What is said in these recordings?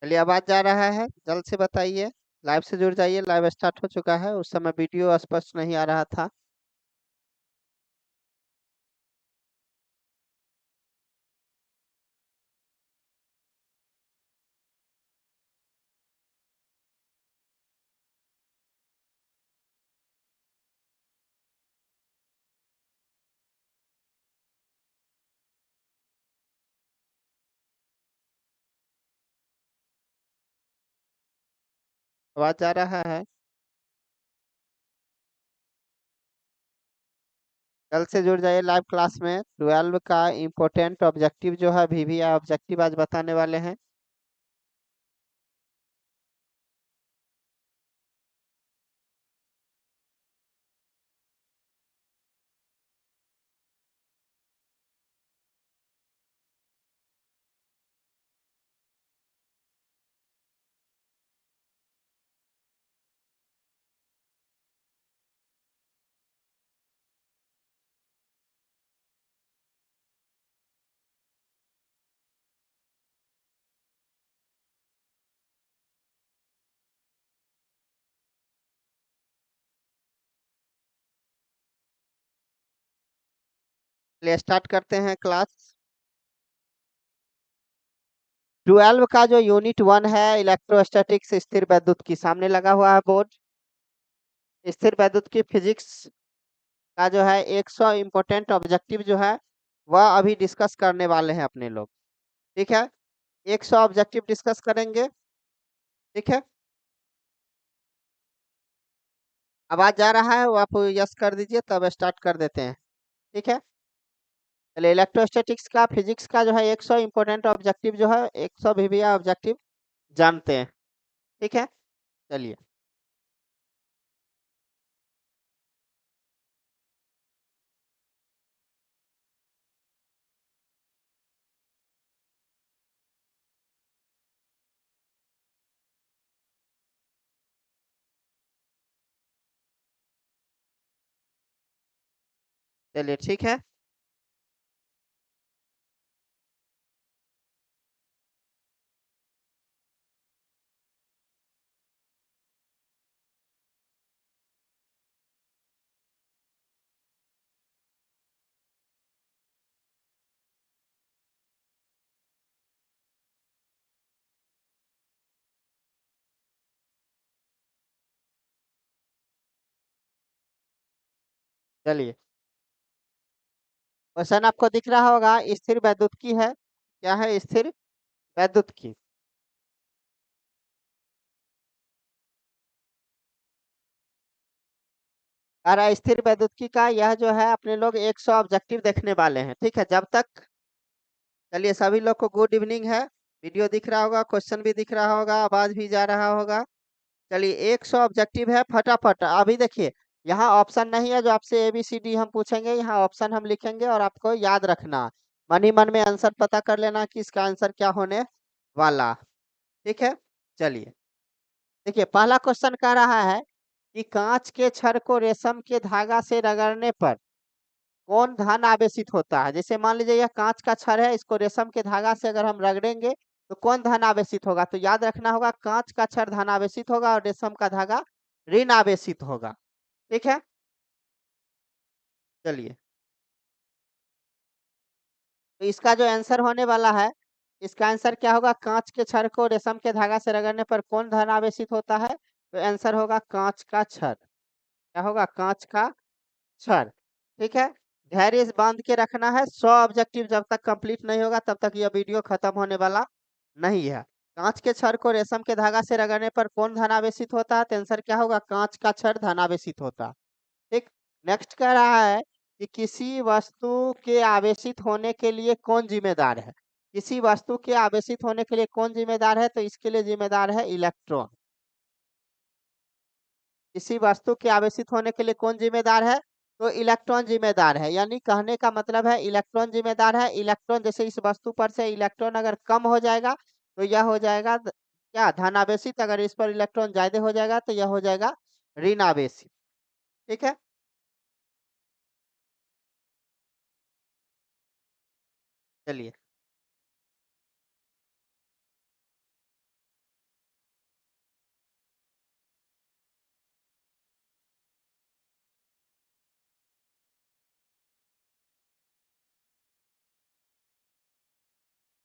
चलिए, आवाज जा रहा है, जल्द से बताइए। लाइव से जुड़ जाइए, लाइव स्टार्ट हो चुका है। उस समय वीडियो स्पष्ट नहीं आ रहा था। आवाज जा रहा है, जल्द से जुड़ जाइए लाइव क्लास में। 12 का इम्पोर्टेंट ऑब्जेक्टिव जो है VVI ऑब्जेक्टिव आज बताने वाले हैं। चलिए स्टार्ट करते हैं क्लास। 12 का जो यूनिट 1 है इलेक्ट्रोस्टैटिक्स, स्थिर वैद्युत की, सामने लगा हुआ है बोर्ड। स्थिर वैद्युत की फिजिक्स का जो है 100 इम्पोर्टेंट ऑब्जेक्टिव जो है वह अभी डिस्कस करने वाले हैं अपने लोग। ठीक है, 100 ऑब्जेक्टिव डिस्कस करेंगे। ठीक है, आवाज जा रहा है वो आप यस कर दीजिए, तब स्टार्ट कर देते हैं। ठीक है, चलिए इलेक्ट्रोस्टैटिक्स का फिजिक्स का जो है 100 इम्पोर्टेंट ऑब्जेक्टिव जो है 100 VVI ऑब्जेक्टिव जानते हैं। ठीक है, चलिए। चलिए ठीक है, चलिए। क्वेश्चन आपको दिख रहा होगा, स्थिर वैद्युत की है। क्या है? स्थिर वैद्युत की। और स्थिर वैद्युत का यह जो है अपने लोग 100 ऑब्जेक्टिव देखने वाले हैं। ठीक है, जब तक। चलिए, सभी लोग को गुड इवनिंग है। वीडियो दिख रहा होगा, क्वेश्चन भी दिख रहा होगा, आवाज भी जा रहा होगा। चलिए, 100 ऑब्जेक्टिव है, फटाफट अभी देखिए। यहाँ ऑप्शन नहीं है जो आपसे ABCD हम पूछेंगे, यहाँ ऑप्शन हम लिखेंगे और आपको याद रखना। मन ही मन में आंसर पता कर लेना कि इसका आंसर क्या होने वाला। ठीक है, चलिए। देखिए, पहला क्वेश्चन कह रहा है कि कांच के छड़ को रेशम के धागा से रगड़ने पर कौन धन आवेशित होता है। जैसे मान लीजिए यह कांच का छड़ है, इसको रेशम के धागा से अगर हम रगड़ेंगे तो कौन धन आवेशित होगा। तो याद रखना होगा, कांच का छड़ धन आवेशित होगा और रेशम का धागा ऋण आवेशित होगा। ठीक है, चलिए। तो इसका जो आंसर होने वाला है, इसका आंसर क्या होगा? कांच के छड़ को रेशम के धागा से रगड़ने पर कौन धन आवेशित होता है? तो आंसर होगा कांच का छड़। क्या होगा? कांच का छड़। ठीक है, धैर्य इस बांध के रखना है। 100 ऑब्जेक्टिव जब तक कंप्लीट नहीं होगा तब तक यह वीडियो खत्म होने वाला नहीं है। कांच के छड़ को रेशम के धागा से रगड़ने पर कौन धनावेशित होता है? तो आंसर क्या होगा? कांच का छड़ धनावेशित होता। ठीक, नेक्स्ट कह रहा है कि किसी वस्तु के आवेशित होने के लिए कौन जिम्मेदार है। किसी वस्तु के आवेशित होने के लिए कौन जिम्मेदार है? तो इसके लिए जिम्मेदार है इलेक्ट्रॉन। किसी वस्तु के आवेशित होने के लिए कौन जिम्मेदार है? तो इलेक्ट्रॉन जिम्मेदार है। यानी कहने का मतलब है इलेक्ट्रॉन जिम्मेदार है। इलेक्ट्रॉन जैसे इस वस्तु पर से इलेक्ट्रॉन अगर कम हो जाएगा तो यह हो जाएगा क्या? धनावेशित। अगर इस पर इलेक्ट्रॉन ज्यादा हो जाएगा तो यह हो जाएगा ऋण आवेशित। ठीक है, चलिए।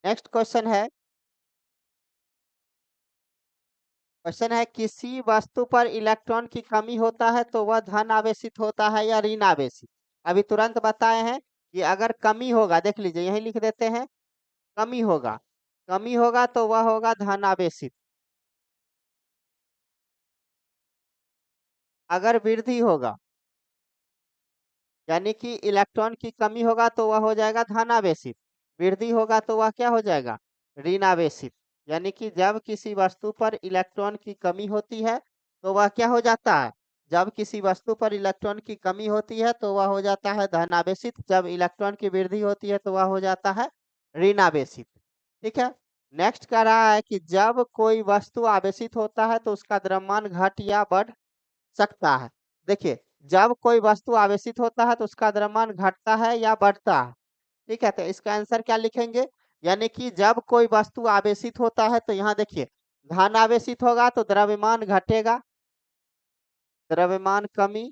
नेक्स्ट क्वेश्चन है किसी वस्तु पर इलेक्ट्रॉन की कमी होता है तो वह धन आवेशित होता है या ऋण आवेशित। अभी तुरंत बताए हैं कि अगर कमी होगा, देख लीजिए यही लिख देते हैं, कमी होगा, कमी होगा तो वह होगा धन आवेशित। अगर वृद्धि होगा यानी कि इलेक्ट्रॉन की कमी होगा तो वह हो जाएगा धन आवेशित, वृद्धि होगा तो वह क्या हो जाएगा, ऋण आवेशित। यानी कि जब किसी वस्तु पर इलेक्ट्रॉन की कमी होती है तो वह क्या हो जाता है, जब किसी वस्तु पर इलेक्ट्रॉन की कमी होती है तो वह हो जाता है धन आवेशित, जब इलेक्ट्रॉन की वृद्धि होती है तो वह हो जाता है ऋण आवेशित। ठीक है। नेक्स्ट कह रहा है कि जब कोई वस्तु आवेशित होता है तो उसका द्रव्यमान घट या बढ़ सकता है। देखिए, जब कोई वस्तु आवेशित होता है तो उसका द्रव्यमान घटता है या बढ़ता है। ठीक है, तो इसका आंसर क्या लिखेंगे, यानी कि जब कोई वस्तु आवेशित होता है तो यहाँ देखिए धन आवेशित होगा तो द्रव्यमान घटेगा, द्रव्यमान कमी,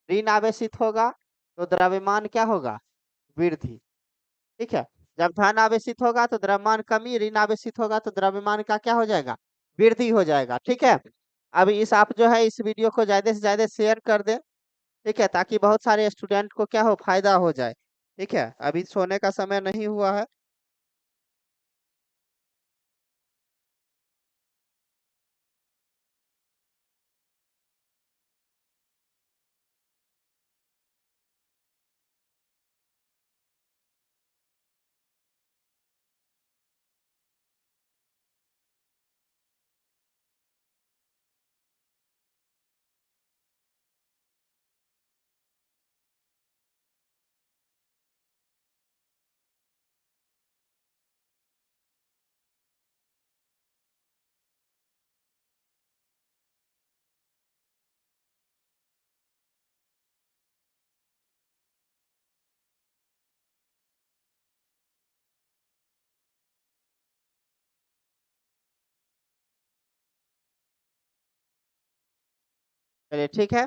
ऋण आवेशित होगा तो द्रव्यमान क्या होगा, वृद्धि। ठीक है, जब धन आवेशित होगा तो द्रव्यमान कमी, ऋण आवेशित होगा तो द्रव्यमान का क्या हो जाएगा, वृद्धि हो जाएगा। ठीक है, अभी इस आप जो है इस वीडियो को ज्यादा से ज्यादा शेयर कर दें। ठीक है, ताकि बहुत सारे स्टूडेंट को क्या हो, फायदा हो जाए। ठीक है, अभी सोने का समय नहीं हुआ है। चलिए ठीक है,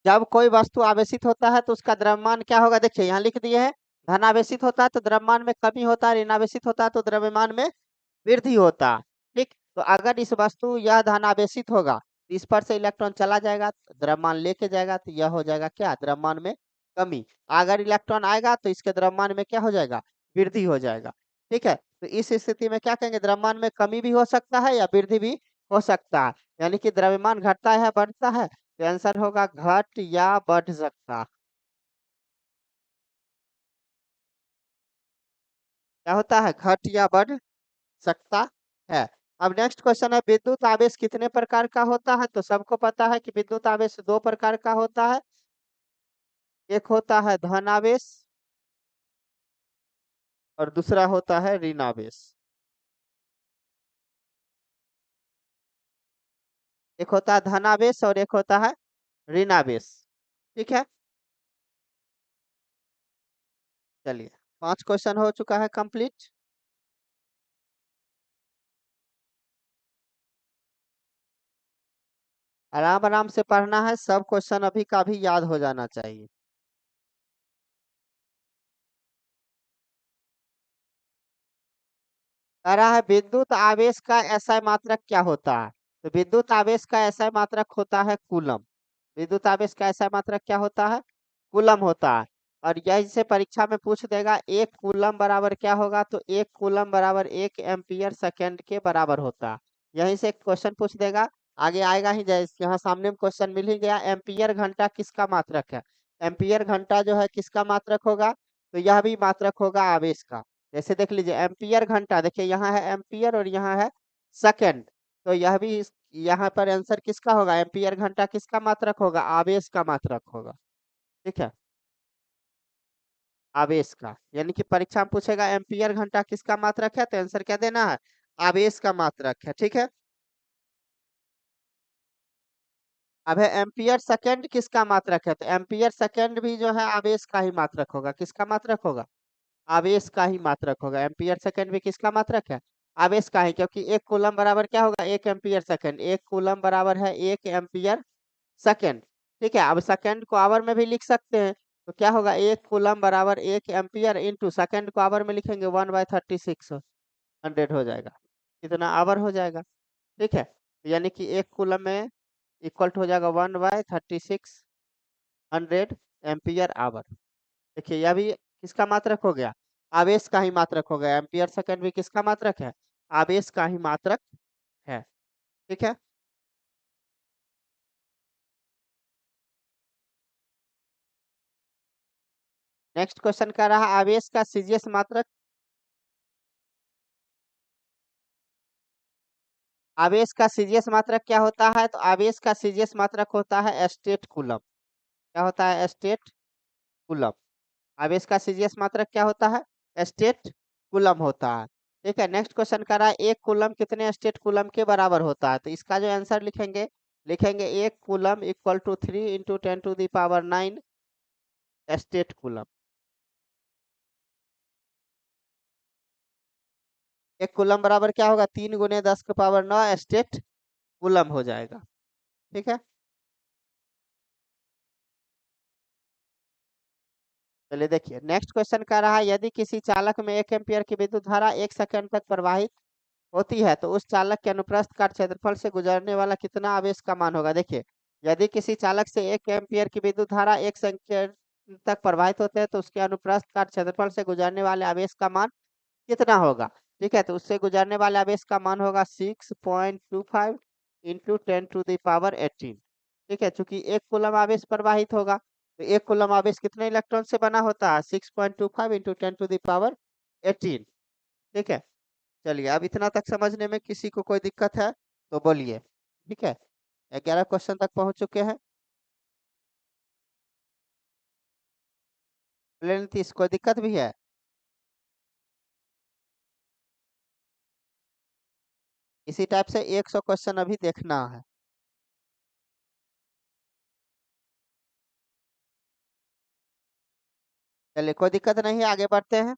जब कोई वस्तु आवेशित होता है तो उसका द्रव्यमान क्या होगा, देखिए यहाँ लिख दिए हैं, धन आवेशित होता है तो द्रव्यमान में कमी होता है, ऋण आवेशित होता है तो द्रव्यमान में वृद्धि होता है। ठीक, तो अगर इस वस्तु यह धन आवेशित होगा तो इस पर से इलेक्ट्रॉन चला जाएगा तो द्रव्यमान लेके जाएगा तो यह हो जाएगा क्या, द्रव्यमान में कमी। अगर इलेक्ट्रॉन आएगा तो इसके द्रव्यमान में क्या हो जाएगा, वृद्धि हो जाएगा। ठीक है, तो इस स्थिति में क्या कहेंगे, द्रव्यमान में कमी भी हो सकता है या वृद्धि भी हो सकता है, यानी कि द्रव्यमान घटता है बढ़ता है, तो आंसर होगा घट या बढ़ सकता। क्या होता है, घट या बढ़ सकता है। अब नेक्स्ट क्वेश्चन है विद्युत आवेश कितने प्रकार का होता है, तो सबको पता है कि विद्युत आवेश दो प्रकार का होता है, एक होता है धन आवेश और दूसरा होता है ऋण आवेश। एक होता है धन आवेश और एक होता है ऋण आवेश। ठीक है, चलिए 5 क्वेश्चन हो चुका है कंप्लीट। आराम आराम से पढ़ना है, सब क्वेश्चन अभी का भी याद हो जाना चाहिए। कह रहा है विद्युत आवेश का एसआई मात्रक क्या होता है, तो विद्युत आवेश का एसआई मात्रक होता है कूलम। विद्युत आवेश का एसआई मात्रक क्या होता है, कूलम होता है। और यही से परीक्षा में पूछ देगा एक कूलम बराबर क्या होगा, तो एक कूलम बराबर 1 एम्पियर सेकेंड के बराबर होता है। यहीं से क्वेश्चन पूछ देगा, आगे आएगा ही, जैसे यहाँ सामने में क्वेश्चन मिल ही गया, एम्पियर घंटा किसका मात्रक है। एम्पियर घंटा जो है किसका मात्रक होगा, तो यह भी मात्रक होगा आवेश का। जैसे देख लीजिए एम्पियर घंटा, देखिए यहाँ है एम्पियर और यहाँ है सेकंड, तो यह भी यहाँ पर आंसर किसका होगा, एम्पियर घंटा किसका मात्रक होगा, आवेश का मात्रक होगा। ठीक है, आवेश का, यानी कि परीक्षा में पूछेगा एम्पियर घंटा किसका मात्रक है, तो आंसर क्या देना है, आवेश का मात्रक है। ठीक है, अब है एम्पियर सेकंड किसका मात्रक है, तो एम्पियर सेकंड भी जो है आवेश का ही मात्रक होगा, किसका मात्रक होगा, आवेश का ही मात्रक होगा। एम्पियर सेकंड भी किसका मात्रक है, आवेश का ही, क्योंकि एक कूलम बराबर क्या होगा, 1 एम्पियर सेकंड, एक कूलम बराबर है 1 एम्पियर सेकंड। ठीक है, अब सेकंड को आवर में भी लिख सकते हैं, तो क्या होगा, 1 कूलम बराबर 1 एम्पियर इंटू सेकंड को आवर में लिखेंगे 1/3600 हो जाएगा। कितना आवर हो जाएगा, ठीक है। यानी कि 1 कूलम में इक्वल हो जाएगा 1/3600 एम्पियर आवर। देखिए यह भी किसका मात्रक हो गया, आवेश का ही मात्रक हो गया। एम्पियर सेकंड भी किसका मात्रक है, आवेश का ही मात्रक है, ठीक है। नेक्स्ट क्वेश्चन कह रहा है आवेश का सीजीएस मात्रक। आवेश का सीजीएस मात्रक क्या होता है, तो आवेश का सीजीएस मात्रक होता है स्टेट कूलम। क्या होता है, स्टेट कूलम। आवेश का सीजीएस मात्रक क्या होता है, स्टेट कूलम होता है, ठीक है। नेक्स्ट क्वेश्चन कर रहा है 1 कूलम कितने स्टेट कूलम के बराबर होता है, तो इसका जो आंसर लिखेंगे, लिखेंगे 1 coulomb equal to 3 into 10⁹ state coulomb. 1 coulomb बराबर क्या होगा, 3 गुने 10⁹ स्टेट कूलम हो जाएगा, ठीक है। चलिए देखिए नेक्स्ट क्वेश्चन कह रहा है यदि किसी चालक में 1 एम्पियर की विद्युत धारा 1 सेकंड तक प्रवाहित होती है तो उस चालक के अनुप्रस्थ काट क्षेत्रफल से गुजरने वाला कितना आवेश का मान होगा। देखिए यदि किसी चालक से 1 एम्पियर की विद्युत धारा 1 सेकंड तक प्रवाहित होते हैं तो उसके अनुप्रस्थ काट क्षेत्रफल से गुजरने वाले आवेश का मान कितना होगा, ठीक है। तो उससे गुजरने वाले आवेश का मान होगा 6.25 इंटू 10⁸ ठीक है। चूंकि 1 कूलम आवेश प्रवाहित होगा तो 1 कूलम आवेश कितने इलेक्ट्रॉन से बना होता है, 6.25 इंटू 10⁸, ठीक है। चलिए अब इतना तक समझने में किसी को कोई दिक्कत है तो बोलिए, ठीक है। 11 क्वेश्चन तक पहुंच चुके हैं। बोले नीतीश कोई दिक्कत भी है, इसी टाइप से 100 क्वेश्चन अभी देखना है। चलिए कोई दिक्कत नहीं है, आगे बढ़ते हैं।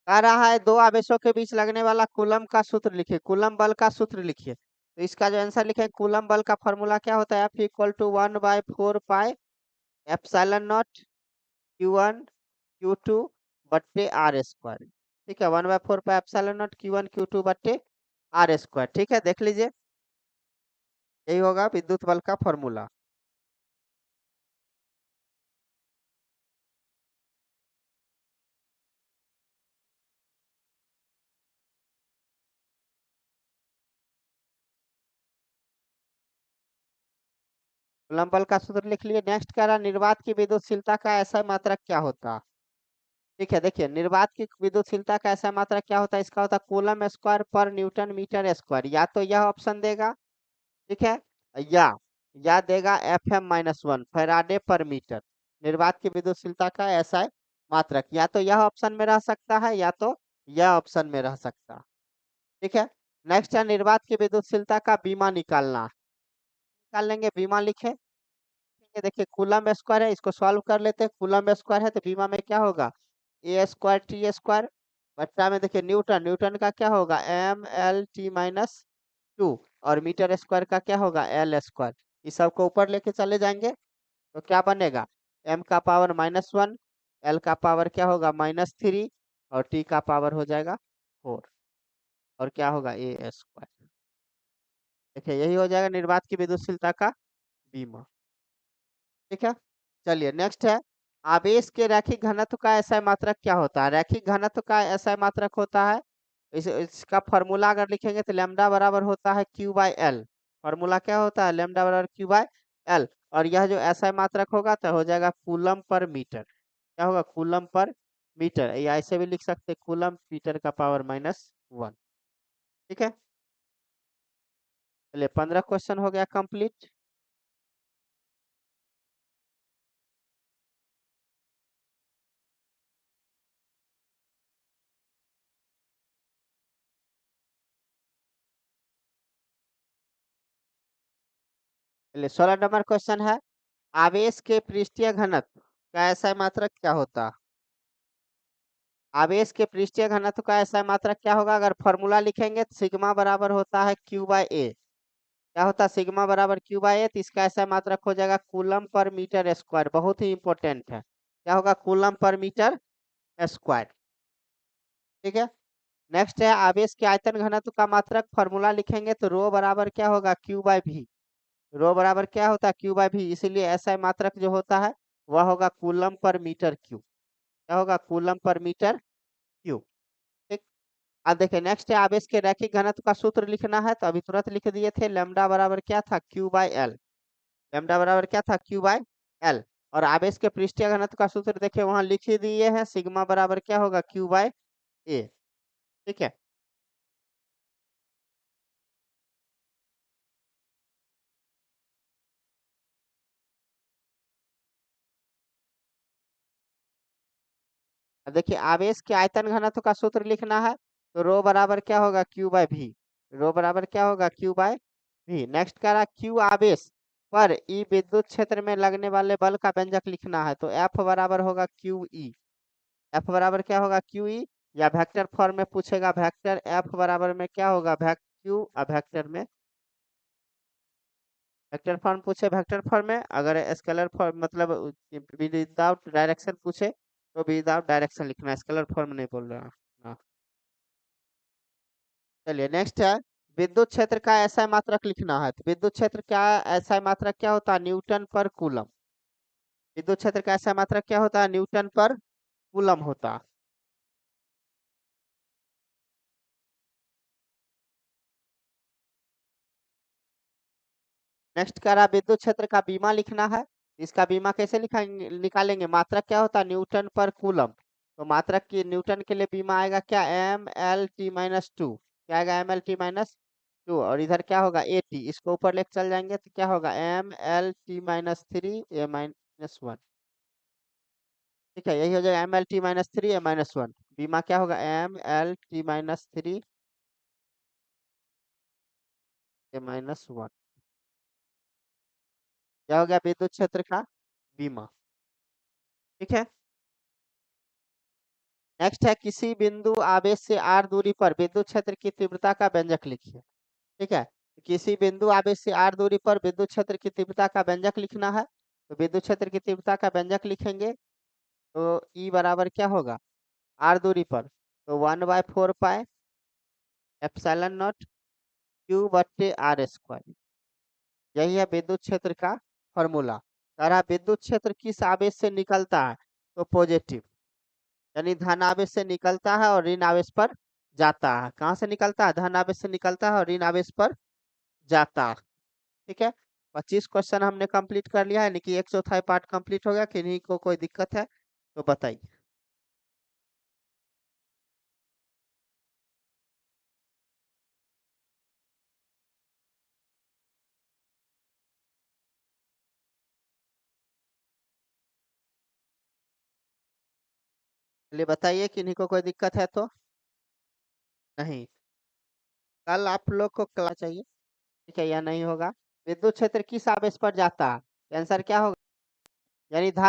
कह रहा है दो आवेशों के बीच लगने वाला कूलम का सूत्र लिखिए, कूलम बल का सूत्र लिखिए। तो इसका जो आंसर लिखे, कूलम बल का फॉर्मूला क्या होता है, F=1/4πε0 Q1 Q2/r², ठीक है। 1/4πε0 Q1 Q2/r², ठीक है। देख लीजिए यही होगा विद्युत बल का फॉर्मूला। कूलम बल का सूत्र लिख लिए। नेक्स्ट कह रहा निर्वात की विद्युतशीलता का ऐसा मात्रक क्या होता, ठीक है। देखिए निर्वात की विद्युतशीलता का ऐसा मात्रक क्या होता है, इसका होता है कूलम स्क्वायर पर न्यूटन मीटर स्क्वायर। या तो यह ऑप्शन देगा, ठीक है, या या देगा Fm-1 फैराडे पर मीटर। निर्वात की विद्युतशीलता का ऐसा मात्रक या तो यह ऑप्शन में रह सकता है या तो यह ऑप्शन में रह सकता है, ठीक है। नेक्स्ट है निर्वात की विद्युतशीलता का बीमा निकालना। निकाल लेंगे, बीमा लिखे, ठीक है। देखिए कूलम स्क्वायर है, इसको सॉल्व कर लेते हैं। कूलम स्क्वायर है तो बीमा में क्या होगा, A²T² बट्टा में देखिए न्यूटन, न्यूटन का क्या होगा MLT-2 और मीटर स्क्वायर का क्या होगा L²। इस सब को ऊपर लेके चले जाएंगे तो क्या बनेगा, m का पावर -1, L का पावर क्या होगा -3 और T का पावर हो जाएगा 4 और क्या होगा A²। देखिए यही हो जाएगा निर्वात की विद्युतशीलता का बीमा, ठीक है। चलिए नेक्स्ट है आवेश के रैखिक घनत्व का ऐसा मात्रक क्या होता है। रैखिक घनत्व का ऐसा मात्रक होता है, इसका फॉर्मूला अगर लिखेंगे तो लैम्डा बराबर होता है Q/L। फॉर्मूला क्या होता है, लैम्डा बराबर Q/L। और यह जो ऐसा मात्रक होगा तो हो जाएगा कूलम पर मीटर। क्या होगा, कूलम पर मीटर, या ऐसे भी लिख सकते कूलम मीटर का पावर -1, ठीक है। चलिए 15 क्वेश्चन हो गया कंप्लीट। चलिए 16 नंबर क्वेश्चन है आवेश के पृष्ठीय घनत्व का ऐसा मात्रक क्या होता। आवेश के पृष्ठीय घनत्व का ऐसा मात्रक क्या होगा, अगर फॉर्मूला लिखेंगे तो सिग्मा बराबर होता है Q/A। क्या होता है सिग्मा बराबर क्यू बाई ए, तो इसका ऐसा मात्रक हो जाएगा कूलम पर मीटर स्क्वायर, बहुत ही इंपॉर्टेंट है। क्या होगा कूलम पर मीटर स्क्वायर। ठीक है। नेक्स्ट है आवेश के आयतन घनत्व का मात्रक, फॉर्मूला लिखेंगे तो रो बराबर क्या होगा क्यू बाई भी। रो बराबर क्या होता है क्यू बाई भी, इसीलिए ऐसा मात्रक जो होता है वह होगा कूलम पर मीटर क्यू। क्या होगा कूलम पर मीटर क्यू। ठीक। अब देखिए नेक्स्ट है आवेश के रैखिक घनत्व का सूत्र लिखना है, तो अभी तुरंत लिख दिए थे लैम्डा बराबर क्या था क्यू बाई एल। लैम्डा बराबर क्या था क्यू बाई एल। और आवेश के पृष्ठीय घनत्व का सूत्र देखिए वहां लिख ही दिए हैं, सिग्मा बराबर क्या होगा क्यू बाई ए। ठीक है। अब देखिए आवेश के आयतन घनत्व का सूत्र लिखना है, तो रो बराबर क्या होगा क्यू बाई भी। रो बराबर क्या होगा क्यू बाई भी। नेक्स्ट कह रहा क्यू आवेश पर ई विद्युत क्षेत्र में लगने वाले बल का व्यंजक लिखना है, तो एफ बराबर होगा क्यू ई। एफ बराबर क्या होगा क्यू ई, या वेक्टर फॉर्म में पूछेगा वेक्टर एफ बराबर में क्या होगा क्यू, वेक्टर में वेक्टर फॉर्म पूछे वेक्टर फॉर्म में, अगर स्केलर फॉर्म मतलब विदाउट डायरेक्शन पूछे तो विदाउट डायरेक्शन लिखना है, स्केलर फॉर्म नहीं बोल रहा। हाँ। चलिए नेक्स्ट है विद्युत क्षेत्र का ऐसा मात्रक लिखना है, तो विद्युत क्षेत्र का ऐसा मात्रक क्या होता है न्यूटन पर कूलम। विद्युत क्षेत्र का ऐसा मात्रक क्या होता है न्यूटन पर कूलम होता है। नेक्स्ट करा विद्युत क्षेत्र का बीमा लिखना है, इसका बीमा कैसे लिखाएंगे निकालेंगे, मात्रक क्या होता है न्यूटन पर कूलम। तो मात्रक की न्यूटन के लिए बीमा आएगा क्या M L T minus two. क्या आएगा M L T minus two, और इधर क्या होगा ए टी, इसको ऊपर लेकर चल जाएंगे तो क्या होगा M L T minus three A minus one. ठीक है, यही हो जाएगा M L T minus three A minus one. बीमा क्या होगा M L T minus three A minus one. क्या हो गया विद्युत क्षेत्र का बीमा। ठीक है। नेक्स्ट है किसी बिंदु आवेश से आर दूरी पर विद्युत क्षेत्र की तीव्रता का व्यंजक लिखिए। ठीक है। किसी बिंदु आवेश से आर दूरी पर विद्युत क्षेत्र की तीव्रता का व्यंजक लिखना है, तो विद्युत क्षेत्र की तीव्रता का व्यंजक लिखेंगे तो ई बराबर क्या होगा आर दूरी पर, तो 1/4 पाई एप्सिलॉन नॉट क्यू बट्टे आर स्क्वायर। यही है विद्युत क्षेत्र का फॉर्मूला। कह रहा विद्युत क्षेत्र किस आवेश से निकलता है, तो पॉजिटिव, यानी धन आवेश से निकलता है और ऋण आवेश पर जाता है। कहाँ से निकलता है धन आवेश से निकलता है और ऋण आवेश पर जाता है। ठीक है। 25 क्वेश्चन हमने कंप्लीट कर लिया है, यानी कि 1/4 पार्ट कंप्लीट हो गया। किन्हीं को कोई दिक्कत है तो बताइए। चलिए बताइए किन्हीं को कोई दिक्कत है तो। नहीं, कल आप लोग को क्लास चाहिए। ठीक है, यह नहीं होगा। विद्युत क्षेत्र किस आवेश पर जाता है, आंसर क्या होगा, यानी धन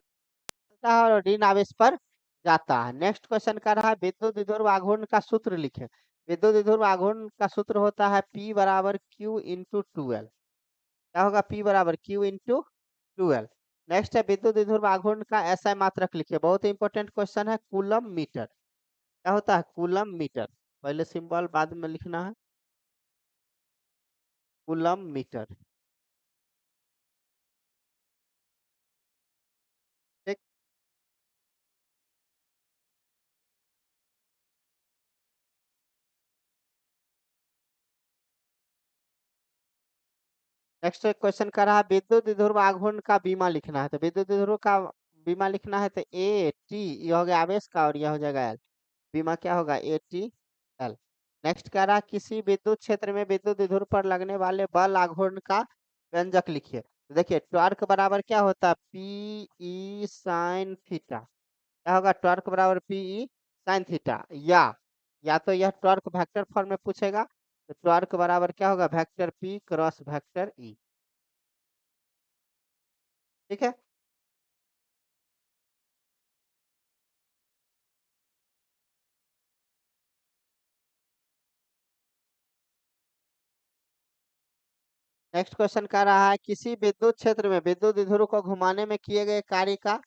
है और ऋण आवेश पर जाता है। नेक्स्ट क्वेश्चन कर रहा है विद्युत द्विध्रुव आघूर्ण का सूत्र लिखे। विद्युत द्विध्रुव आघूर्ण का सूत्र होता है P बराबर Q इंटू ट्वेल्व। क्या होगा P बराबर Q इंटू ट्वेल्व। नेक्स्ट है विद्युत द्विध्रुव आघूर्ण का SI मात्रक लिखिए, बहुत इंपॉर्टेंट क्वेश्चन है कूलम मीटर। क्या होता है कूलम मीटर, पहले सिंबल बाद में लिखना है कूलम मीटर। ठीक। नेक्स्ट क्वेश्चन कर रहा है विद्युत द्विध्रुव आघूर्ण का बीमा लिखना है, तो विद्युत द्विध्रुव का बीमा लिखना है तो ए टी, ये हो गया आवेश का और यह हो जाएगा एल। बीमा क्या होगा ए टी एल। नेक्स्ट कह रहा है किसी विद्युत क्षेत्र में विद्युत द्विध्रुव पर लगने वाले बल आघूर्ण का व्यंजक लिखिए। तो देखिए टॉर्क बराबर क्या होता है पी ई साइन थीटा। क्या होगा टॉर्क बराबर पी ई साइन थीटा, या तो यह टॉर्क वेक्टर फॉर्म में पूछेगा, तो टॉर्क बराबर क्या होगा vector P cross vector E. ठीक है। नेक्स्ट क्वेश्चन कह रहा है किसी विद्युत क्षेत्र में विद्युत द्विध्रुव को घुमाने में किए गए कार्य का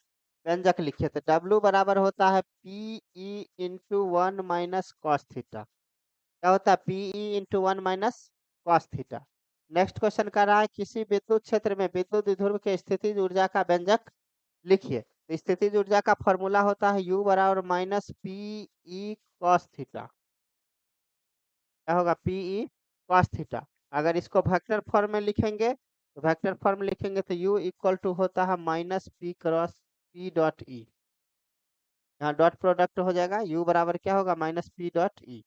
व्यंजक लिखिए। तो W बराबर होता है PE इंटू 1 - cos थीटा। क्या होता है PE into 1 - cos theta. Next question कर रहा है किसी विद्युत क्षेत्र में विद्युत द्विध्रुव के स्थितिज ऊर्जा का व्यंजक लिखिए। तो स्थितिज ऊर्जा का फॉर्मूला होता है U बराबर -PE cos थीटा। क्या होगा PE cos थीटा। अगर इसको वेक्टर फॉर्म में लिखेंगे तो वेक्टर फॉर्म लिखेंगे तो U इक्वल टू होता है -P × P डॉट E। यहाँ डॉट प्रोडक्ट हो जाएगा U बराबर क्या होगा -P.E।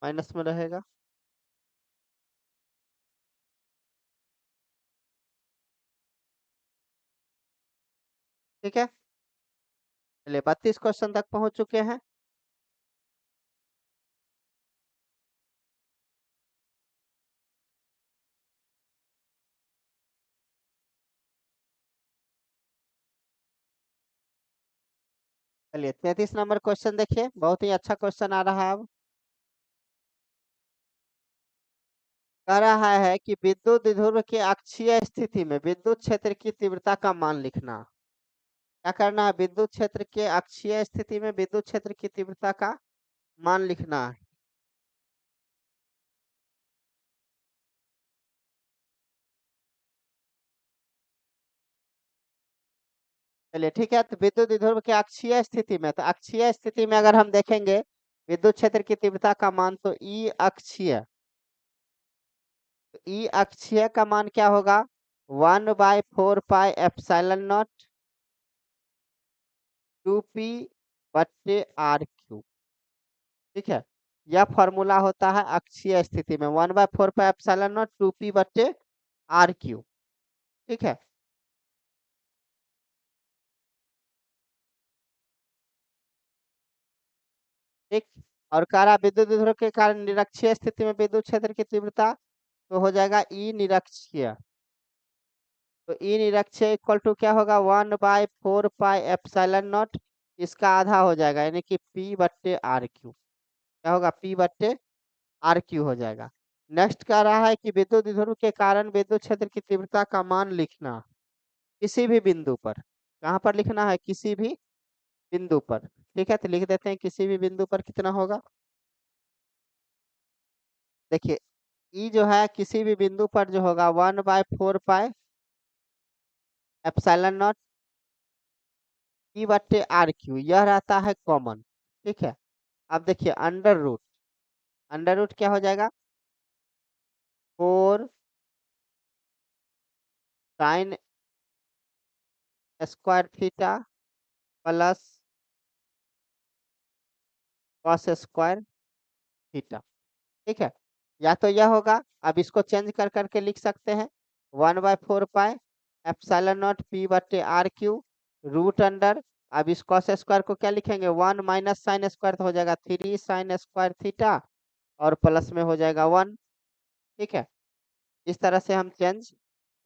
माइनस में रहेगा। ठीक है, चलिए 32 क्वेश्चन तक पहुंच चुके हैं। चलिए 33 नंबर क्वेश्चन देखिए, बहुत ही अच्छा क्वेश्चन आ रहा है अब। कह रहा है कि विद्युत द्विध्रुव की अक्षीय स्थिति में विद्युत क्षेत्र की तीव्रता का मान लिखना। क्या करना है विद्युत क्षेत्र के अक्षीय स्थिति में विद्युत क्षेत्र की तीव्रता का मान लिखना है। चलिए ठीक है, तो विद्युत द्विध्रुव के अक्षीय स्थिति में, तो अक्षीय स्थिति में अगर हम देखेंगे विद्युत क्षेत्र की तीव्रता का मान तो ई अक्षीय, तो ई अक्षीय का मान क्या होगा 1/4πε0 2p/r³ ठीक है। यह फॉर्मूला होता है अक्षीय स्थिति में 1/4πε0 2p/r³। ठीक है, ठीक। और कारा विद्युत विध्रुव के कारण निरक्षीय स्थिति में विद्युत क्षेत्र की तीव्रता तो हो जाएगा ई निरक्षीय। तो ई निरक्षीय इक्वल टू क्या होगा 1/4πε0, इसका आधा हो जाएगा यानी कि P/r³। क्या होगा P/r³ हो जाएगा। नेक्स्ट कह रहा है कि विद्युत द्विध्रुव के कारण विद्युत क्षेत्र की तीव्रता का मान लिखना किसी भी बिंदु पर। कहाँ पर लिखना है किसी भी बिंदु पर। ठीक है, तो लिख देते हैं किसी भी बिंदु पर कितना होगा। देखिए ई जो है किसी भी बिंदु पर जो होगा 1/4πε0 P/r³, यह रहता है कॉमन। ठीक है, अब देखिए अंडर रूट क्या हो जाएगा 4 sin² प्लस cos²θ। ठीक है, या तो यह होगा, अब इसको चेंज कर करके लिख सकते हैं 1/4πε0 P/r³, रूट अंडर, अब इस cos² को क्या लिखेंगे 1 - sin² तो हो जाएगा 3 sin²θ और प्लस में हो जाएगा 1। ठीक है, इस तरह से हम चेंज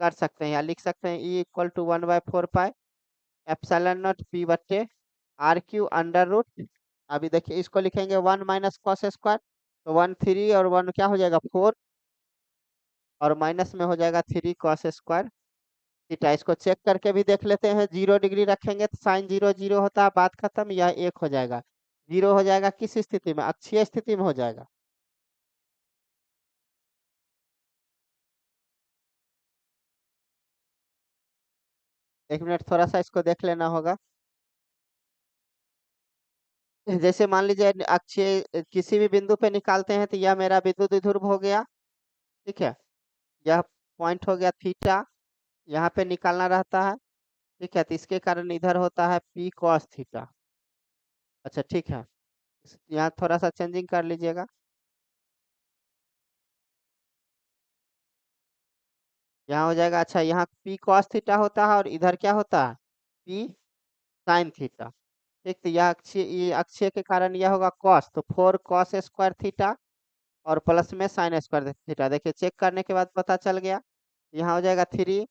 कर सकते हैं या लिख सकते हैं E equal to 1/4πε0 P/r³ under root. अभी देखिए इसको लिखेंगे 1 - cos² तो 1 3 और 1 क्या हो जाएगा 4 और माइनस में हो जाएगा 3 cos²θ। इसको चेक करके भी देख लेते हैं, 0 डिग्री रखेंगे तो साइन 0 0 होता है, बात खत्म, यह 1 हो जाएगा। 0 हो जाएगा किस स्थिति में अक्षीय स्थिति में हो जाएगा। 1 मिनट थोड़ा सा इसको देख लेना होगा। जैसे मान लीजिए अक्षीय किसी भी बिंदु पे निकालते हैं तो यह मेरा विद्युत द्विध्रुव हो गया। ठीक है, यह पॉइंट हो गया थीटा, यहाँ पे निकालना रहता है। ठीक है, तो इसके कारण इधर होता है P/cos²θ। अच्छा ठीक है, यहाँ थोड़ा सा चेंजिंग कर लीजिएगा। यहाँ हो जाएगा, अच्छा यहाँ P/cos² होता है और इधर क्या होता है P/sin²। ठीक, तो यह अक्षीय, ये अक्षीय के कारण यह होगा cos, तो 4 cos² और प्लस में sin²। देखिए चेक करने के बाद पता चल गया, यहाँ हो जाएगा 3।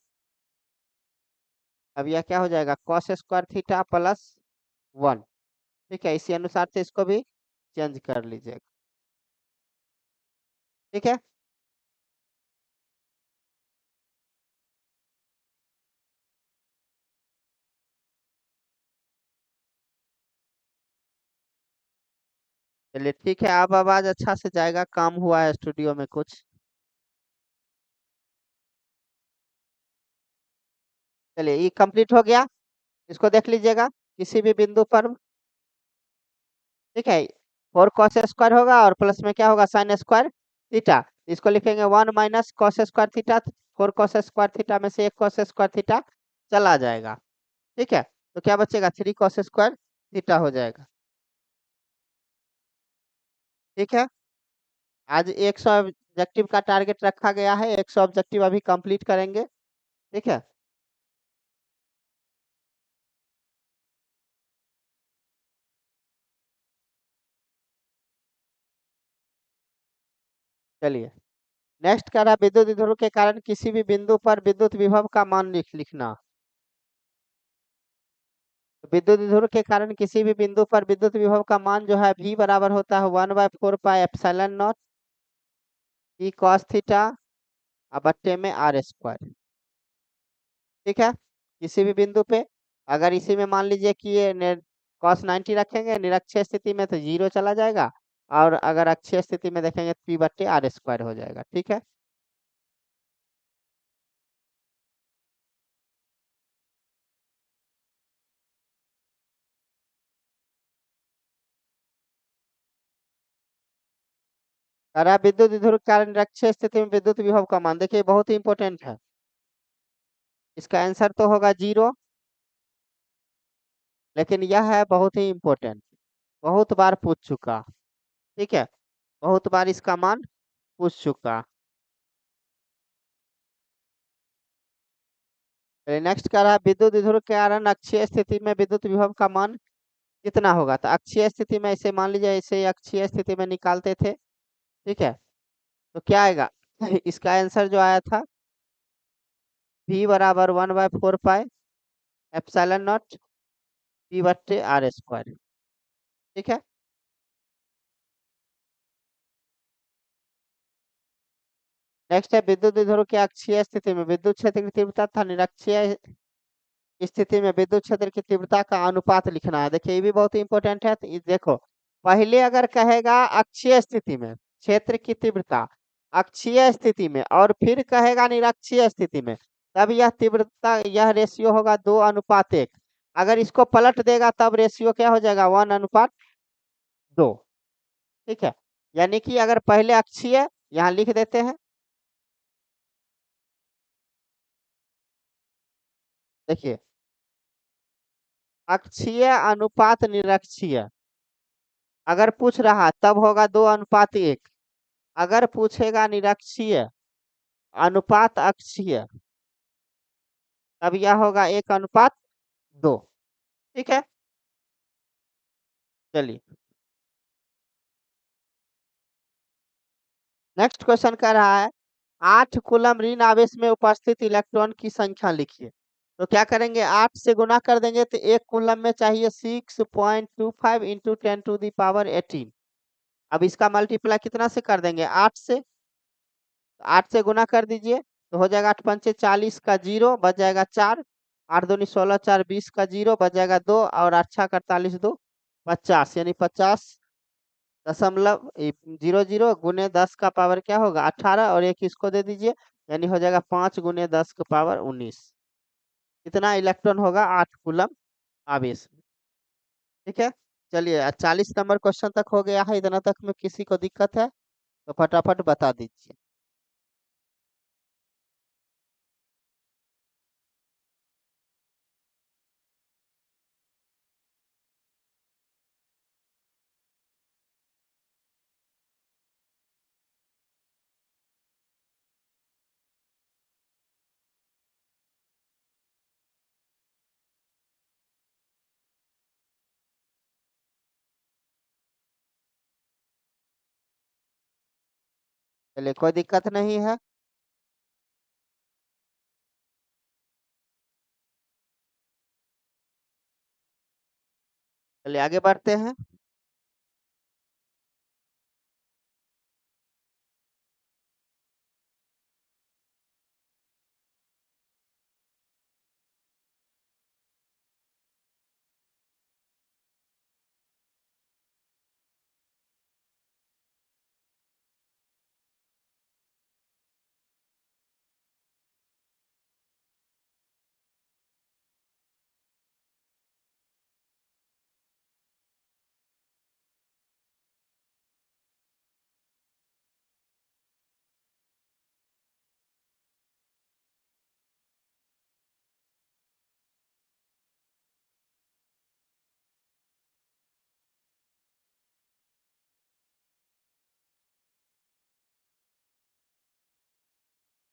अब यह क्या हो जाएगा cos² प्लस 1। ठीक है, इसी अनुसार से इसको भी चेंज कर लीजिएगा। ठीक है। चलिए ठीक है, अब आवाज अच्छा से जाएगा, काम हुआ है स्टूडियो में कुछ। चलिए ये कंप्लीट हो गया। इसको देख लीजिएगा, किसी भी बिंदु पर, ठीक है, 4 cos स्क्वायर होगा और प्लस में क्या होगा, साइन स्क्वायर थीटा। इसको लिखेंगे 1 - cos square theta. 4 cos square theta में से 1 cos स्क्वायर थीटा चला जाएगा। ठीक है, तो क्या बचेगा, 3 cos स्क्वायर थीटा हो जाएगा। ठीक है, आज 100 ऑब्जेक्टिव का टारगेट रखा गया है, 100 ऑब्जेक्टिव अभी कंप्लीट करेंगे। ठीक है। चलिए, नेक्स्ट कह रहा है विद्युत विध्रुव के कारण किसी भी बिंदु पर विद्युत विभव का मान लिखना। तो विद्युत विध्रुव के कारण किसी भी बिंदु पर विद्युत विभव का मान जो है v बराबर होता है 1/4 pi epsilon not E cos theta बट्टे में आर स्क्वायर। ठीक है, किसी भी बिंदु पे अगर इसी में मान लीजिए कि ये कॉस 90 रखेंगे, निरक्षीय स्थिति में तो 0 चला जाएगा, और अगर अक्षीय स्थिति में देखेंगे तो पी बट्टे आर स्क्वायर हो जाएगा। ठीक है। अरे विद्युत विध्रुव के कारण निरक्षीय स्थिति में विद्युत विभव का मान, देखिए बहुत ही इंपॉर्टेंट है, इसका आंसर तो होगा 0, लेकिन यह है बहुत ही इंपॉर्टेंट, बहुत बार पूछ चुका। ठीक है, बहुत बार इसका मान पूछ चुका। नेक्स्ट कह रहा है विद्युत विध्रुव के कारण अक्षीय स्थिति में विद्युत विभव का मान कितना होगा। तो अक्षीय स्थिति में इसे मान लीजिए, इसे अक्षीय स्थिति में निकालते थे। ठीक है, तो क्या आएगा इसका आंसर जो आया था, v बराबर 1/4 पाई एप्सिलॉन नॉट पी बट्टे आर स्क्वायर। ठीक है। नेक्स्ट है विद्युत विध्रुव के अक्षीय स्थिति में विद्युत क्षेत्र की तीव्रता तथा निरक्षीय स्थिति में विद्युत क्षेत्र की तीव्रता का अनुपात लिखना है। देखिए ये भी बहुत इंपॉर्टेंट है, तो ये देखो, पहले अगर कहेगा अक्षीय स्थिति में क्षेत्र की तीव्रता अक्षीय स्थिति में, और फिर कहेगा निरक्षीय स्थिति में, तब यह तीव्रता, यह रेशियो होगा 2:1। अगर इसको पलट देगा तब रेशियो क्या हो जाएगा, 1:2। ठीक है, यानी कि अगर पहले अक्षीय यहाँ लिख देते हैं, देखिए अक्षीय अनुपात निरक्षीय अगर पूछ रहा तब होगा 2:1। अगर पूछेगा निरक्षीय अनुपात अक्षीय, तब यह होगा 1:2। ठीक है। चलिए, नेक्स्ट क्वेश्चन कर रहा है 8 कूलम ऋण आवेश में उपस्थित इलेक्ट्रॉन की संख्या लिखिए। तो क्या करेंगे, 8 से गुना कर देंगे तो एक कूलम में चाहिए 6.25 इंटू 10⁻18। अब इसका मल्टीप्लाई कितना से कर देंगे, 8 से। 8 से गुना कर दीजिए तो हो जाएगा 8×5 = 40 का 0 बच जाएगा 4, 8×2 = 16, 4 20 का 0 बच जाएगा 2, और 8×6 = 48, 2 50, यानी 50.00 गुने 10 का पावर क्या होगा 18, और एक इसको दे दीजिए, यानी हो जाएगा 5 गुने 10 का पावर 19। इतना इलेक्ट्रॉन होगा 8 कूलम आवेश में। ठीक है। चलिए 40 नंबर क्वेश्चन तक हो गया है, इतना तक में किसी को दिक्कत है तो फटाफट बता दीजिए। चलिए कोई दिक्कत नहीं है। चलिए आगे बढ़ते हैं।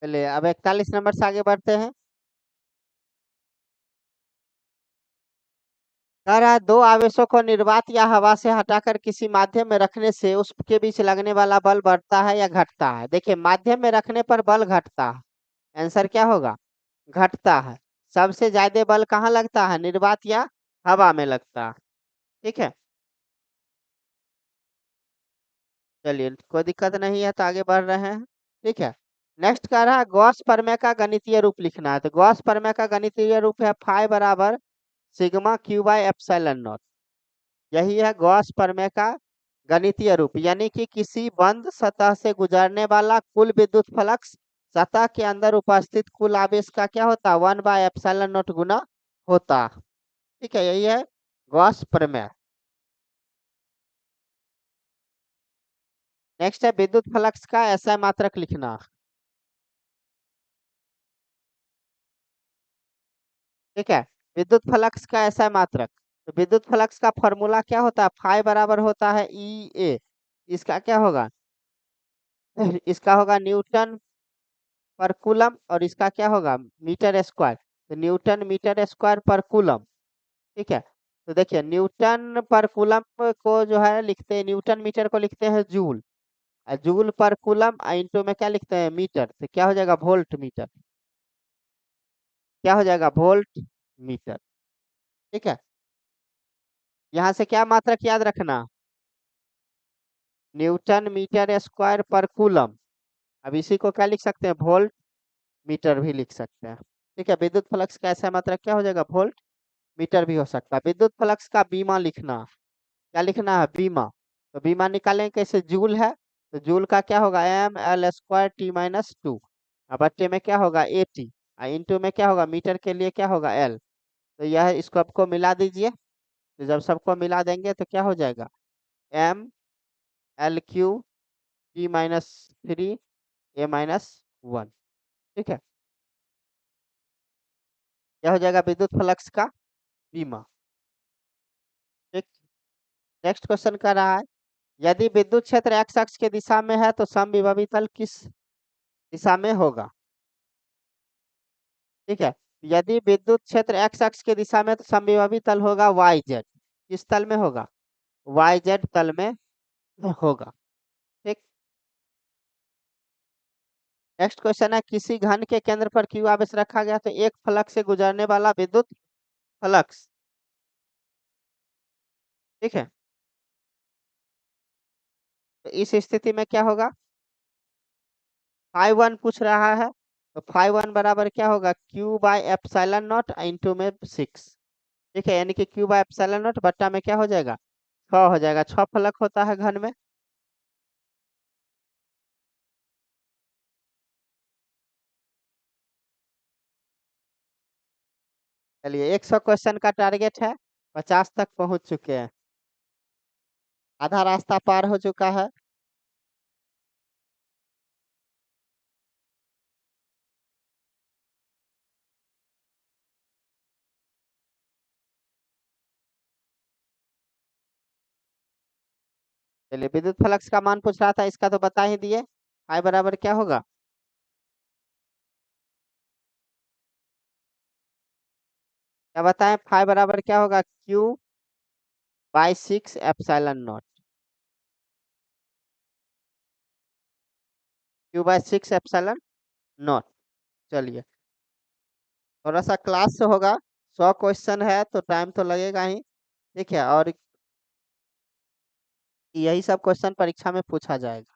चलिए अब 41 नंबर से आगे बढ़ते हैं। कह रहा है दो आवेशों को निर्वात या हवा से हटाकर किसी माध्यम में रखने से उसके बीच लगने वाला बल बढ़ता है या घटता है। देखिए माध्यम में रखने पर बल घटता है, आंसर क्या होगा, घटता है। सबसे ज्यादा बल कहाँ लगता है, निर्वात या हवा में लगता है। ठीक है, चलिए कोई दिक्कत नहीं है तो आगे बढ़ रहे हैं। ठीक है, नेक्स्ट कह रहा है गॉस प्रमेय का गणितीय रूप लिखना है। तो गॉस प्रमेय का गणितीय रूप है फाई बराबर sigma Q by epsilon not. यही है गॉस प्रमेय का गणितीय रूप, यानी कि किसी बंद सतह से गुजरने वाला कुल विद्युत फ्लक्स सतह के अंदर उपस्थित कुल आवेश का क्या होता, 1/एप्सिलॉन नॉट गुना होता। ठीक है, यही है गॉस प्रमेय। नेक्स्ट है विद्युत फ्लक्स का एसआई मात्रक लिखना। ठीक है, विद्युत फ्लक्स का एसआई मात्रक। तो विद्युत फ्लक्स का फॉर्मूला क्या होता है, फाई बराबर होता है ई ए। इसका क्या होगा, इसका होगा न्यूटन पर कूलम, और इसका क्या होगा मीटर स्क्वायर। तो न्यूटन मीटर स्क्वायर पर कूलम। ठीक है, तो देखिए न्यूटन पर कूलम को जो है लिखते हैं, न्यूटन मीटर को लिखते हैं जूल, और जूल पर कूलम इंटू में क्या लिखते हैं मीटर, तो क्या हो जाएगा वोल्ट मीटर। क्या हो जाएगा वोल्ट मीटर। ठीक है, यहाँ से क्या मात्रक याद रखना, न्यूटन मीटर स्क्वायर पर कूलम। अब इसी को क्या लिख सकते हैं, वोल्ट मीटर भी लिख सकते हैं। ठीक है, विद्युत फ्लक्स का ऐसा मात्रक क्या हो जाएगा, वोल्ट मीटर भी हो सकता है। विद्युत फ्लक्स का बीमा लिखना, क्या लिखना है, बीमा। तो बीमा निकालेंगे कैसे, जूल है, तो जूल का क्या होगा mL² T-2। अब बट्टे में क्या होगा 80, इंटू में क्या होगा मीटर के लिए क्या होगा एल। तो यह इसको आपको मिला दीजिए, तो जब सबको मिला देंगे तो क्या हो जाएगा mL³ T-3 A-1। ठीक है, क्या हो जाएगा विद्युत फ्लक्स का बीमा। ठीक, नेक्स्ट क्वेश्चन कर रहा है यदि विद्युत क्षेत्र एक्स अक्ष के दिशा में है तो समविभवी तल किस दिशा में होगा। ठीक है, यदि विद्युत क्षेत्र एक्स अक्ष की दिशा में तो समविभवी तल होगा वाई जेड। किस तल में होगा, वाई जेड तल में होगा। ठीक, नेक्स्ट क्वेश्चन है किसी घन के केंद्र पर क्यू आवेश रखा गया तो एक फ्लक्स से गुजरने वाला विद्युत फ्लक्स। ठीक है, तो इस स्थिति में क्या होगा, फाई 1 पूछ रहा है, तो फाई 1 बराबर क्या होगा Q by epsilon not into में 6। ठीक है, यानी कि क्यू बाई एप्सिलॉन नॉट बट्टा में क्या हो जाएगा 6 हो जाएगा, 6 फलक होता है घन में। चलिए 100 क्वेश्चन का टारगेट है, 50 तक पहुंच चुके हैं, आधा रास्ता पार हो चुका है। चलिए विद्युत फ्लक्स का मान पूछ रहा था, इसका तो बता ही दिए, आई बराबर क्या होगा, क्या बताएं, फाई बराबर क्या होगा Q/6 epsilon not. Q/6 epsilon not. चलिए थोड़ा सा क्लास से होगा, 100 क्वेश्चन है तो टाइम तो लगेगा ही। ठीक है, और यही सब क्वेश्चन परीक्षा में पूछा जाएगा।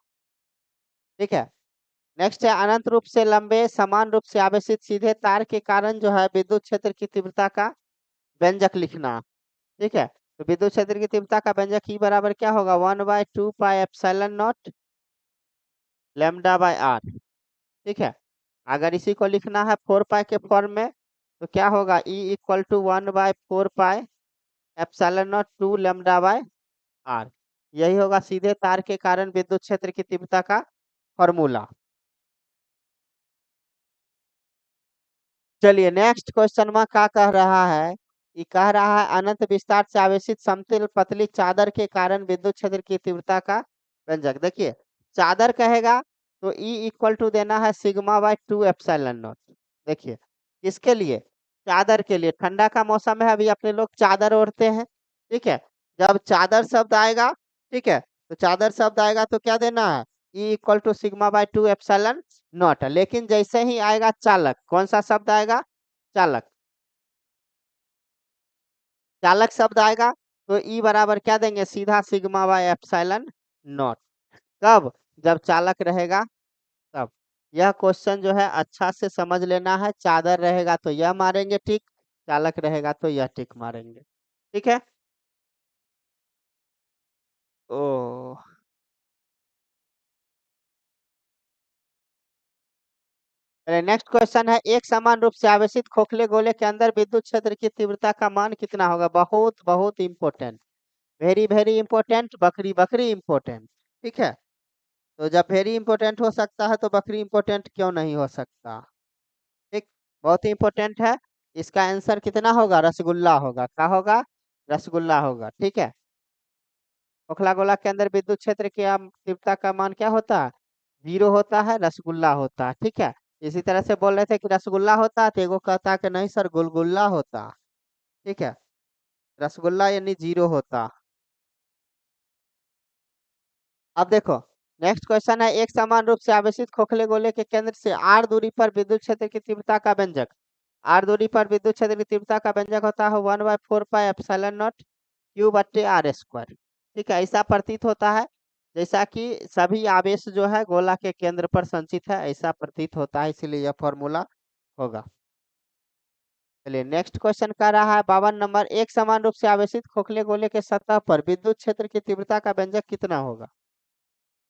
ठीक है, नेक्स्ट है अनंत रूप से लंबे समान रूप से आवेशित सीधे तार के कारण जो है विद्युत क्षेत्र की तीव्रता का व्यंजक लिखना। ठीक है, तो विद्युत क्षेत्र की तीव्रता का व्यंजक ई बराबर क्या होगा 1/2 pi epsilon naught lambda by R. ठीक है, अगर इसी को लिखना है 4 पाई के फॉर्म में तो क्या होगा E = 1/4 pi epsilon naught 2 lambda by R. यही होगा सीधे तार के कारण विद्युत क्षेत्र की तीव्रता का फॉर्मूला। चलिए नेक्स्ट क्वेश्चन में क्या कह रहा है, ये कह रहा है अनंत विस्तार से आवेशित समतल पतली चादर के कारण विद्युत क्षेत्र की तीव्रता का व्यंजक। देखिए चादर कहेगा तो ई इक्वल टू देना है सिग्मा बाय 2 एप्सिलॉन नॉट। देखिए किसके लिए, चादर के लिए। ठंडा का मौसम है, अभी अपने लोग चादर ओढ़ते हैं, ठीक है। जब चादर शब्द आएगा, ठीक है, तो चादर शब्द आएगा तो क्या देना है, E equal to sigma by 2 epsilon naught. लेकिन जैसे ही आएगा चालक, कौन सा शब्द आएगा, चालक, चालक शब्द आएगा तो ई बराबर क्या देंगे, सीधा सिग्मा बाय एप्सिलॉन नॉट। कब, जब चालक रहेगा तब। यह क्वेश्चन जो है अच्छा से समझ लेना है। चादर रहेगा तो यह मारेंगे टिक, चालक रहेगा तो यह टिक मारेंगे, ठीक है। ओ, नेक्स्ट क्वेश्चन है, एक समान रूप से आवेशित खोखले गोले के अंदर विद्युत क्षेत्र की तीव्रता का मान कितना होगा। बहुत बहुत इंपॉर्टेंट, वेरी वेरी इंपॉर्टेंट, बकरी बकरी इंपॉर्टेंट, ठीक है। तो जब वेरी इंपॉर्टेंट हो सकता है तो बकरी इंपॉर्टेंट क्यों नहीं हो सकता, ठीक। बहुत ही इंपॉर्टेंट है। इसका आंसर कितना होगा, रसगुल्ला होगा। क्या होगा, रसगुल्ला होगा, ठीक है। खोखला गोला के अंदर विद्युत क्षेत्र की तीव्रता का मान क्या होता है, 0 होता है, रसगुल्ला होता है, ठीक है। इसी तरह से बोल रहे थे कि रसगुल्ला होता है, तो एगो कहता है कि नहीं सर गुलगुल्ला होता, ठीक है। रसगुल्ला यानी 0 होता। अब देखो, नेक्स्ट क्वेश्चन है, एक समान रूप से आवेशित खोखले गोले के केंद्र से आर दूरी पर विद्युत क्षेत्र की तीव्रता का व्यंजक। आर दूरी पर विद्युत क्षेत्र की तीव्रता का व्यंजक होता है 1/4 पाई एप्सिलॉन नॉट क्यू बट्टे आर स्क्वायर, ठीक है। ऐसा प्रतीत होता है जैसा कि सभी आवेश जो है गोला के केंद्र पर संचित है, ऐसा प्रतीत होता है, इसीलिए यह फॉर्मूला होगा। चलिए नेक्स्ट क्वेश्चन कर रहा है 52 नंबर, एक समान रूप से आवेशित खोखले गोले के सतह पर विद्युत क्षेत्र की तीव्रता का व्यंजक कितना होगा,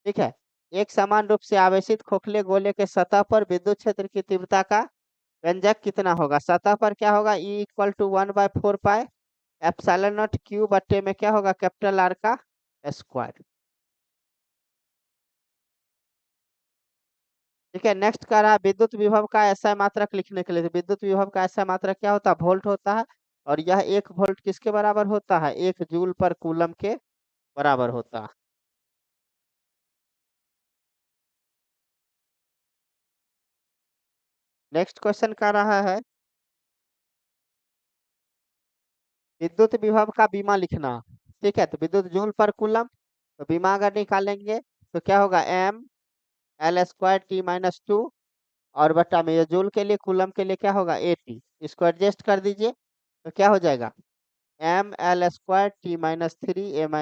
ठीक है। एक समान रूप से आवेशित खोखले गोले के सतह पर विद्युत क्षेत्र की तीव्रता का व्यंजक कितना होगा। सतह पर क्या होगा, E equal to 1/4 pi epsilon naught Q बट्टे में क्या होगा, कैपिटल आर का स्क्वायर, ठीक है। नेक्स्ट कह रहा है विद्युत विभव का ऐसा मात्रक लिखने के लिए। तो विद्युत विभव का ऐसा मात्रक क्या होता है, वोल्ट होता है। और यह 1 वोल्ट किसके बराबर होता है, 1 जूल पर कूलम के बराबर होता है। नेक्स्ट क्वेश्चन कह रहा है विद्युत विभव का बीमा लिखना, ठीक है। तो विद्युत जूल पर कूलम, तो बीमा अगर निकालेंगे तो क्या होगा, m L² T - 2 और बट्टा में ये जूल के लिए, कूलम के लिए क्या होगा, AT। इसको एडजस्ट कर दीजिए तो क्या हो जाएगा, ML² T - 3 A -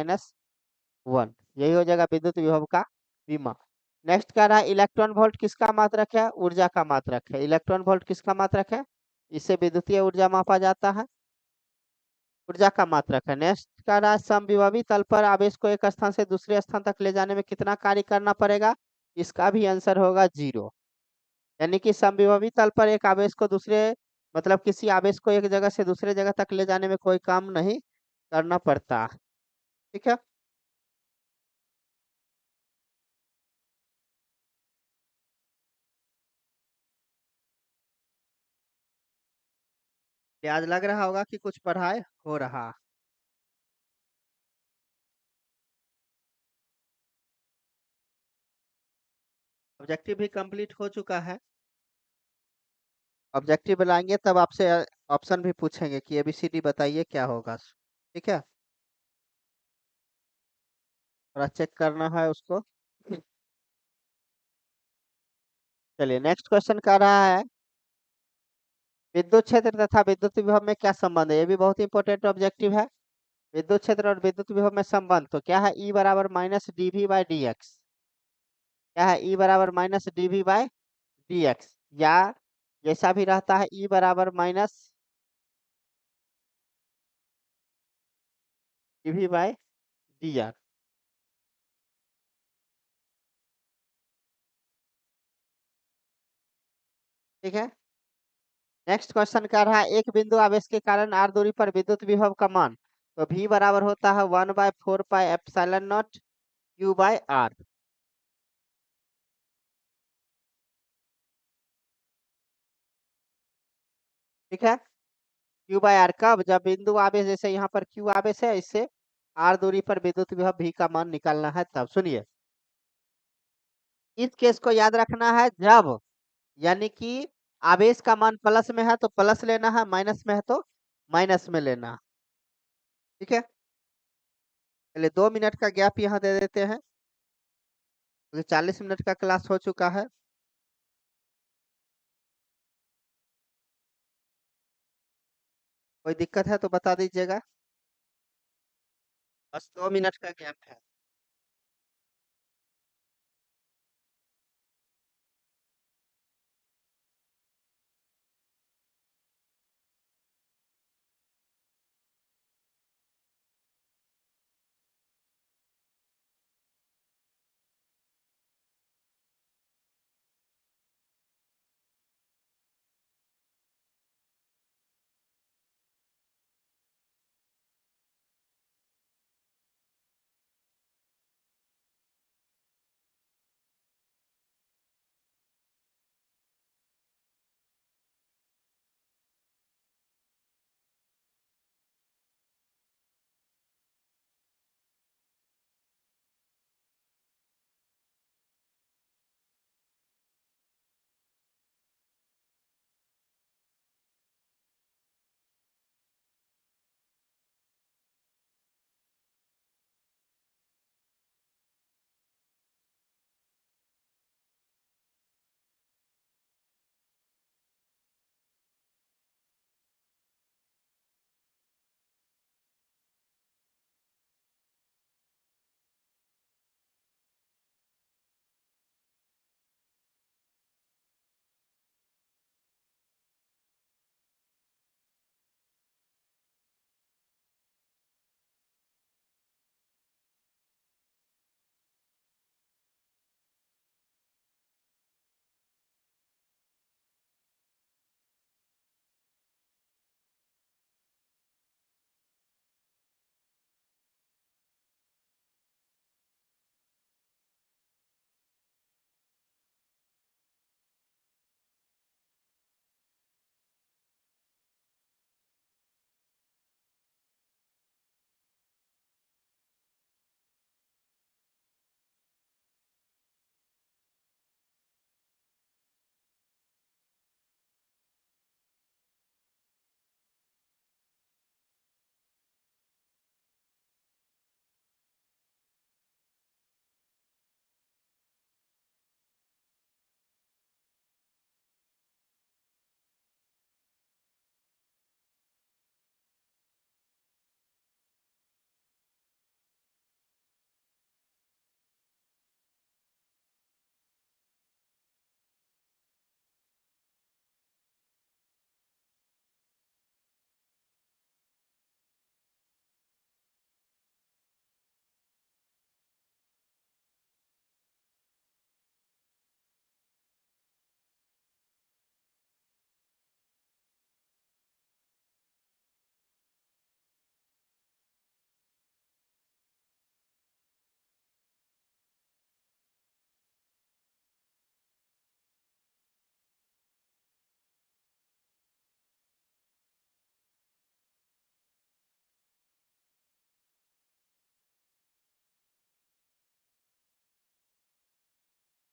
1, यही हो जाएगा विद्युत विभव का बीमा। नेक्स्ट कह रहा है इलेक्ट्रॉन वोल्ट किसका मात्रक है, ऊर्जा का मात्रक है। इलेक्ट्रॉन वोल्ट किसका मात्रक है, इससे विद्युतीय ऊर्जा मापा जाता है, ऊर्जा का मात्रक है। नेक्स्ट कह रहा है समविभवी तल पर आवेश को एक स्थान से दूसरे स्थान तक ले जाने में कितना कार्य करना पड़ेगा। इसका भी आंसर होगा 0। यानी कि समविभवी तल पर एक आवेश को दूसरे, मतलब किसी आवेश को एक जगह से दूसरे जगह तक ले जाने में कोई काम नहीं करना पड़ता, ठीक है। ये आज लग रहा होगा कि कुछ पढ़ाई हो रहा। ऑब्जेक्टिव भी कंप्लीट हो चुका है। ऑब्जेक्टिव बनाएंगे तब आपसे ऑप्शन भी पूछेंगे कि ABCD बताइए क्या होगा, ठीक है। थोड़ा चेक करना है उसको। चलिए नेक्स्ट क्वेश्चन कर रहा है विद्युत क्षेत्र तथा विद्युत विभव में क्या संबंध है। ये भी बहुत इंपॉर्टेंट ऑब्जेक्टिव है। विद्युत क्षेत्र और विद्युत विभव में संबंध तो क्या है, ई बराबर -dV/dx। क्या है, ई बराबर -dV/dx, या जैसा भी रहता है ई बराबर -dV/dr, ठीक है। नेक्स्ट क्वेश्चन कर रहा है एक बिंदु आवेश के कारण r दूरी पर विद्युत विभव का मान। तो V बराबर होता है 1/4 पाई एप्सिलॉन नॉट Q/r, ठीक है। Q/r कब, जब बिंदु आवेश, जैसे यहाँ पर Q आवेश है, इससे r दूरी पर विद्युत विभव V का मान निकालना है तब। सुनिए इस केस को याद रखना है जब यानी कि आवेश का मान प्लस में है तो प्लस लेना है, माइनस में है तो माइनस में लेना है। ठीक है? चलिए 2 मिनट का गैप यहाँ दे देते हैं, क्योंकि 40 मिनट का क्लास हो चुका है। कोई दिक्कत है तो बता दीजिएगा। बस 2 मिनट का गैप है।